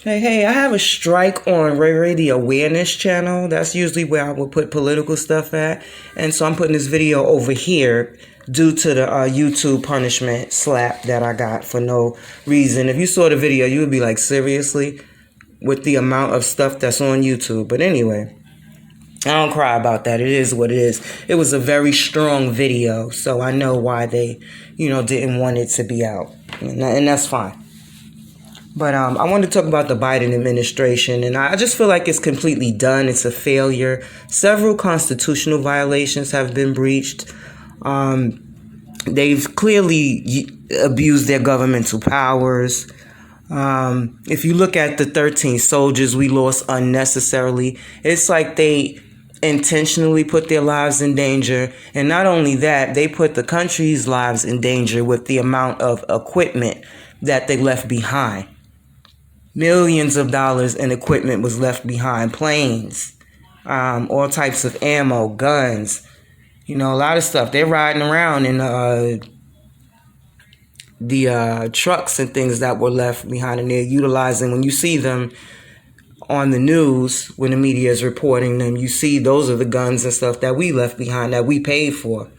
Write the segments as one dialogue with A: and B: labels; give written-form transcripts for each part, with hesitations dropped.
A: Hey, I have a strike on Ray Ray the Awareness channel. That's usually where I would put political stuff at. And so I'm putting this video over here due to the YouTube punishment slap that I got for no reason. If you saw the video, you would be like, seriously? With the amount of stuff that's on YouTube. But anyway, I don't cry about that. It is what it is. It was a very strong video, so I know why they, didn't want it to be out. And that's fine. But I want to talk about the Biden administration, and I just feel like it's completely done. It's a failure. Several constitutional violations have been breached. They've clearly abused their governmental powers. If you look at the 13 soldiers we lost unnecessarily, it's like they intentionally put their lives in danger. And not only that, they put the country's lives in danger with the amount of equipment that they left behind. Millions of dollars in equipment was left behind. Planes, all types of ammo, guns, a lot of stuff. They're riding around in the trucks and things that were left behind, and they're utilizing. When you see them on the news, when the media is reporting them, you see those are the guns and stuff that we left behind, that we paid for.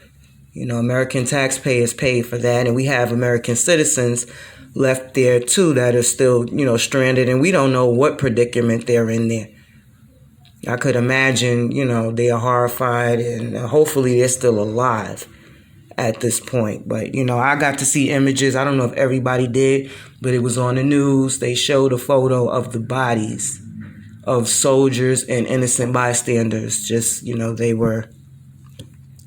A: American taxpayers paid for that, and we have American citizens left there too that are still, stranded, and we don't know what predicament they're in there. I could imagine, they are horrified, and hopefully they're still alive at this point. But, I got to see images. I don't know if everybody did, but it was on the news. They showed a photo of the bodies of soldiers and innocent bystanders. Just, they were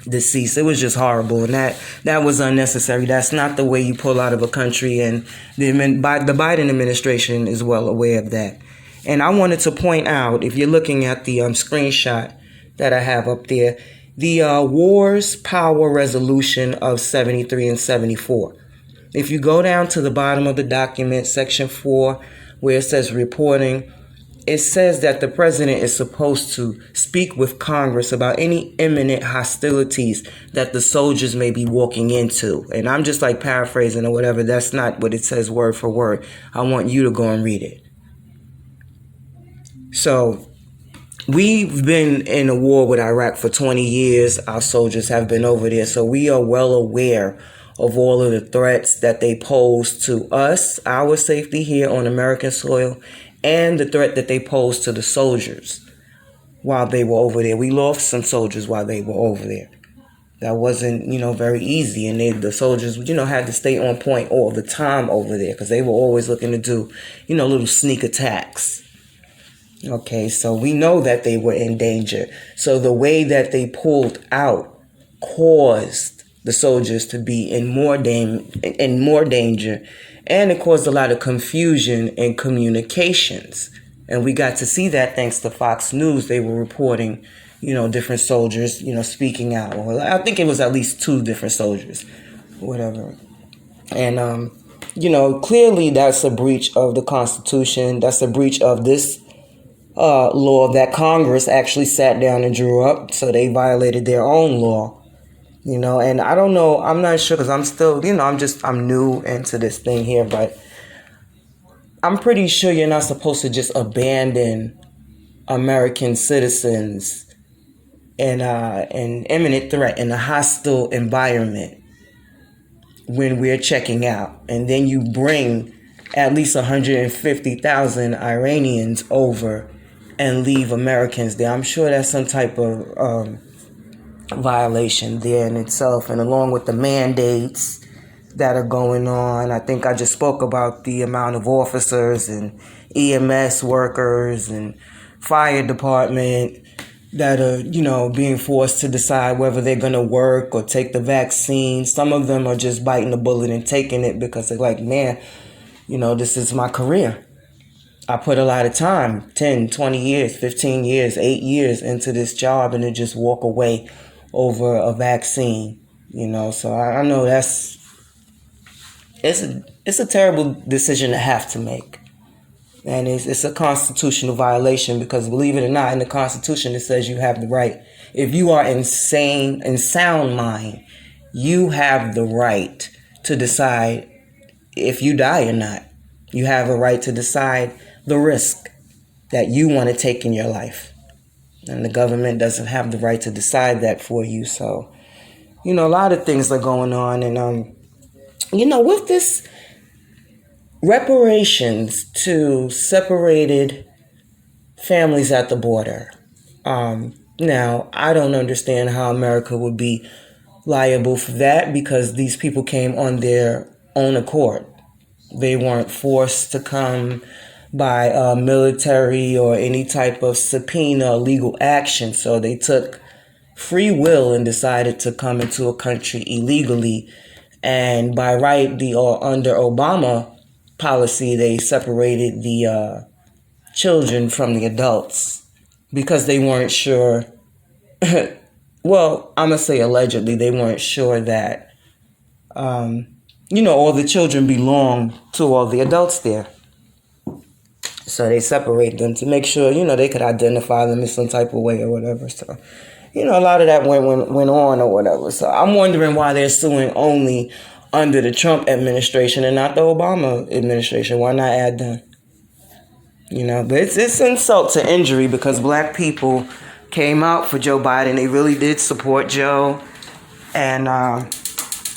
A: deceased. It was just horrible, and that was unnecessary. That's not the way you pull out of a country, and the Biden administration is well aware of that. And I wanted to point out, if you're looking at the screenshot that I have up there, the Wars Power Resolution of 73 and 74. If you go down to the bottom of the document, section 4, where it says reporting, it says that the president is supposed to speak with Congress about any imminent hostilities that the soldiers may be walking into. And I'm just like paraphrasing or whatever. That's not what it says word for word. I want you to go and read it. So we've been in a war with Iraq for 20 years. Our soldiers have been over there. So we are well aware of all of the threats that they pose to us, our safety here on American soil, and the threat that they posed to the soldiers while they were over there. We lost some soldiers while they were over there. That wasn't, very easy. And the soldiers, had to stay on point all the time over there because they were always looking to do, little sneak attacks. Okay, so we know that they were in danger. So the way that they pulled out caused the soldiers to be in more danger. And it caused a lot of confusion in communications. And we got to see that thanks to Fox News. They were reporting, different soldiers, speaking out. Well, I think it was at least 2 different soldiers, whatever. And, clearly that's a breach of the Constitution. That's a breach of this law that Congress actually sat down and drew up. So they violated their own law. And I don't know, I'm not sure because I'm still, I'm new into this thing here, but I'm pretty sure you're not supposed to just abandon American citizens in an imminent threat in a hostile environment when we're checking out. And then you bring at least 150,000 Iranians over and leave Americans there. I'm sure that's some type of violation there in itself, and along with the mandates that are going on. I think I just spoke about the amount of officers and EMS workers and fire department that are, being forced to decide whether they're going to work or take the vaccine. Some of them are just biting the bullet and taking it because they're like, man, this is my career. I put a lot of time, 10, 20 years, 15 years, 8 years into this job, and to just walk away over a vaccine, so I know it's a terrible decision to have to make. And it's a constitutional violation because, believe it or not, in the Constitution it says you have the right. If you are in sound mind, you have the right to decide if you die or not. You have a right to decide the risk that you want to take in your life. And the government doesn't have the right to decide that for you. So, a lot of things are going on. And, with this reparations to separated families at the border, now, I don't understand how America would be liable for that because these people came on their own accord. They weren't forced to come by military or any type of subpoena or legal action. So they took free will and decided to come into a country illegally. And by right, under Obama policy, they separated the children from the adults because they weren't sure. Well, I'm going to say allegedly, they weren't sure that, all the children belong to all the adults there. So they separate them to make sure, they could identify them in some type of way or whatever. So, a lot of that went on or whatever. So I'm wondering why they're suing only under the Trump administration and not the Obama administration. Why not add them? But it's insult to injury because black people came out for Joe Biden. They really did support Joe. And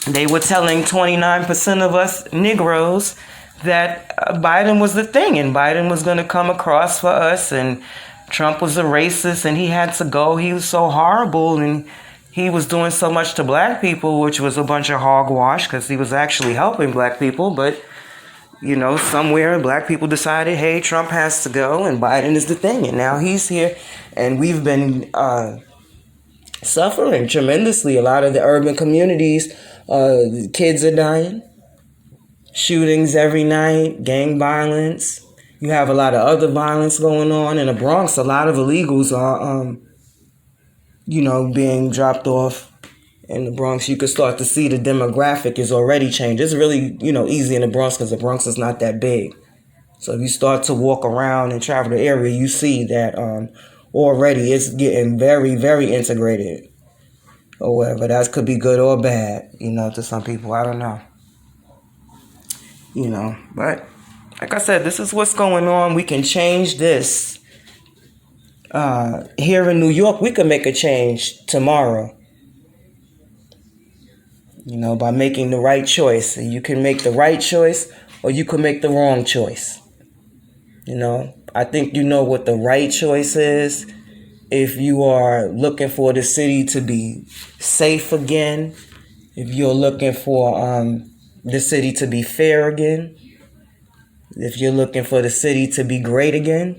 A: they were telling 29% of us Negroes that Biden was the thing and Biden was going to come across for us and Trump was a racist and he had to go. He was so horrible and he was doing so much to black people, which was a bunch of hogwash because he was actually helping black people. But, somewhere black people decided, hey, Trump has to go and Biden is the thing. And now he's here and we've been suffering tremendously. A lot of the urban communities, kids are dying. Shootings every night, gang violence. You have a lot of other violence going on in the Bronx. A lot of illegals are, being dropped off in the Bronx. You can start to see the demographic is already changed. It's really, easy in the Bronx because the Bronx is not that big. So if you start to walk around and travel the area, you see that already it's getting very, very integrated or whatever. That could be good or bad, to some people. I don't know. But like I said, this is what's going on. We can change this. Here in New York, we can make a change tomorrow. By making the right choice. You can make the right choice or you can make the wrong choice. I think you know what the right choice is. If you are looking for the city to be safe again, if you're looking for the city to be fair again, if you're looking for the city to be great again,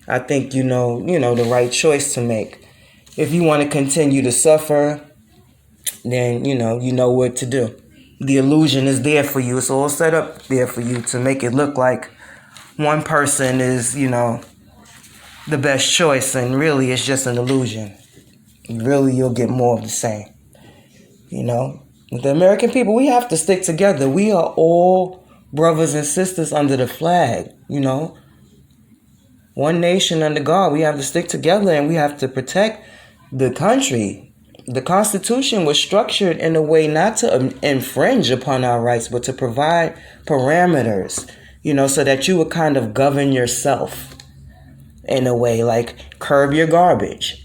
A: I think you know the right choice to make. If you want to continue to suffer, then you know what to do. The illusion is there for you. It's all set up there for you to make it look like one person is, the best choice, and really it's just an illusion. Really, you'll get more of the same. The American people, we have to stick together. We are all brothers and sisters under the flag, One nation under God. We have to stick together and we have to protect the country. The Constitution was structured in a way not to infringe upon our rights, but to provide parameters, so that you would kind of govern yourself in a way, like curb your garbage.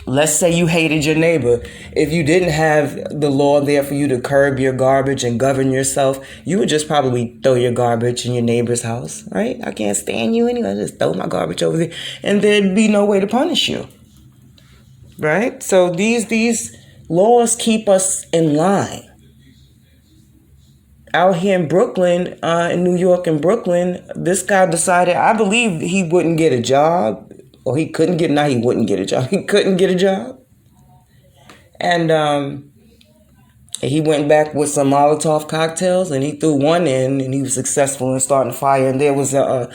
A: Let's say you hated your neighbor. If you didn't have the law there for you to curb your garbage and govern yourself, you would just probably throw your garbage in your neighbor's house, right? I can't stand you anyway. Just throw my garbage over there. And there'd be no way to punish you, right? So these laws keep us in line. Out here in Brooklyn, in New York and Brooklyn, this guy decided, I believe he wouldn't get a job. Or he couldn't get, he wouldn't get a job. He couldn't get a job. And he went back with some Molotov cocktails and he threw one in and he was successful in starting a fire. And there was a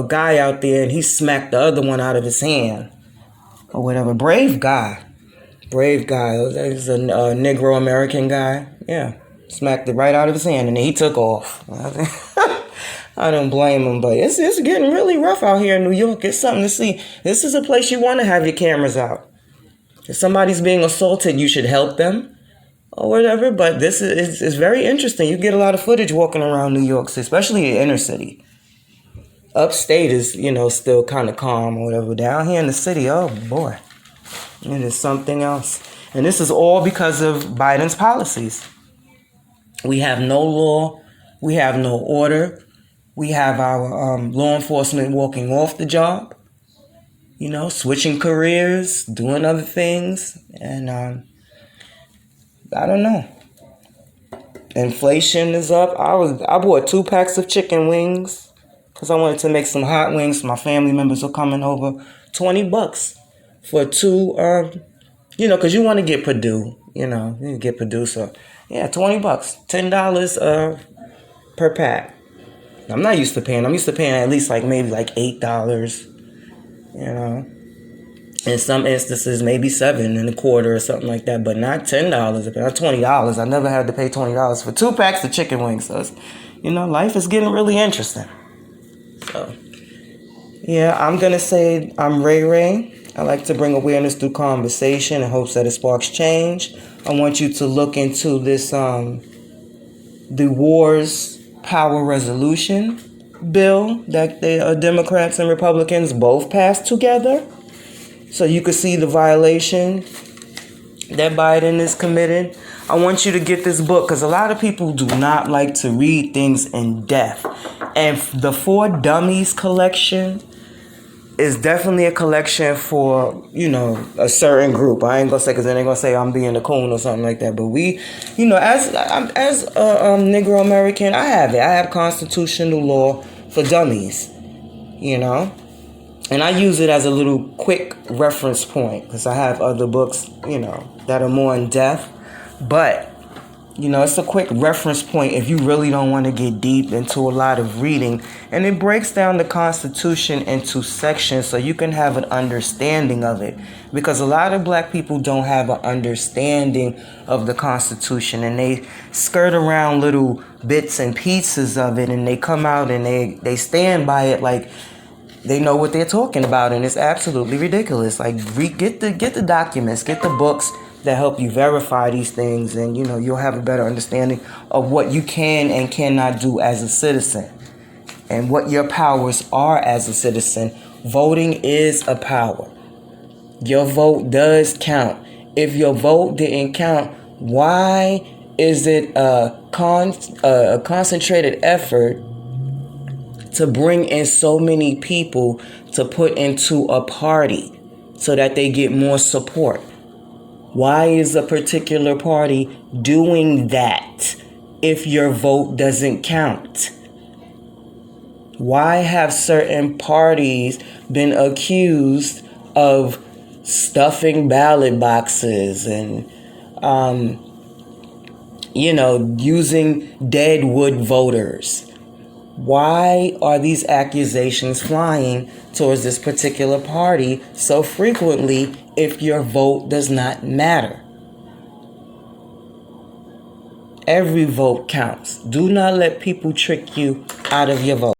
A: guy out there and he smacked the other one out of his hand or whatever. Brave guy. He's a Negro American guy. Yeah. Smacked it right out of his hand and then he took off. I don't blame him, but it's getting really rough out here in New York. It's something to see. This is a place you want to have your cameras out. If somebody's being assaulted, you should help them or whatever. But this is very interesting. You get a lot of footage walking around New York, especially in the inner city. Upstate is, still kind of calm or whatever. Down here in the city, oh boy, it is something else. And this is all because of Biden's policies. We have no law. We have no order. We have our law enforcement walking off the job, switching careers, doing other things. And I don't know. Inflation is up. I bought 2 packs of chicken wings because I wanted to make some hot wings. My family members are coming over. $20 for 2, because you want to get Purdue. You get Purdue. So, yeah, $20, $10 per pack. I'm not used to paying. I'm used to paying at least maybe $8, In some instances, maybe $7.25 or something like that, but not $10, not $20. I never had to pay $20 for 2 packs of chicken wings. So, life is getting really interesting. So, yeah, I'm gonna say I'm Ray Ray. I like to bring awareness through conversation in hopes that it sparks change. I want you to look into this, the Wars Power Resolution bill that the Democrats and Republicans both passed together. So you can see the violation that Biden is committing. I want you to get this book because a lot of people do not like to read things in depth. And the For Dummies collection is definitely a collection for, a certain group. I ain't going to say because then they're going to say I'm being a coon or something like that. But we, as a Negro American, I have it. I have constitutional law for dummies, And I use it as a little quick reference point because I have other books, that are more in depth. But, it's a quick reference point if you really don't want to get deep into a lot of reading. And it breaks down the Constitution into sections so you can have an understanding of it. Because a lot of black people don't have an understanding of the Constitution. And they skirt around little bits and pieces of it. And they come out and they stand by it like they know what they're talking about, and it's absolutely ridiculous. Get the documents, get the books that help you verify these things, and you'll have a better understanding of what you can and cannot do as a citizen, and what your powers are as a citizen. Voting is a power. Your vote does count. If your vote didn't count, why is it a concentrated effort to bring in so many people to put into a party so that they get more support? Why is a particular party doing that if your vote doesn't count? Why have certain parties been accused of stuffing ballot boxes and, using dead wood voters? Why are these accusations flying towards this particular party so frequently if your vote does not matter? Every vote counts. Do not let people trick you out of your vote.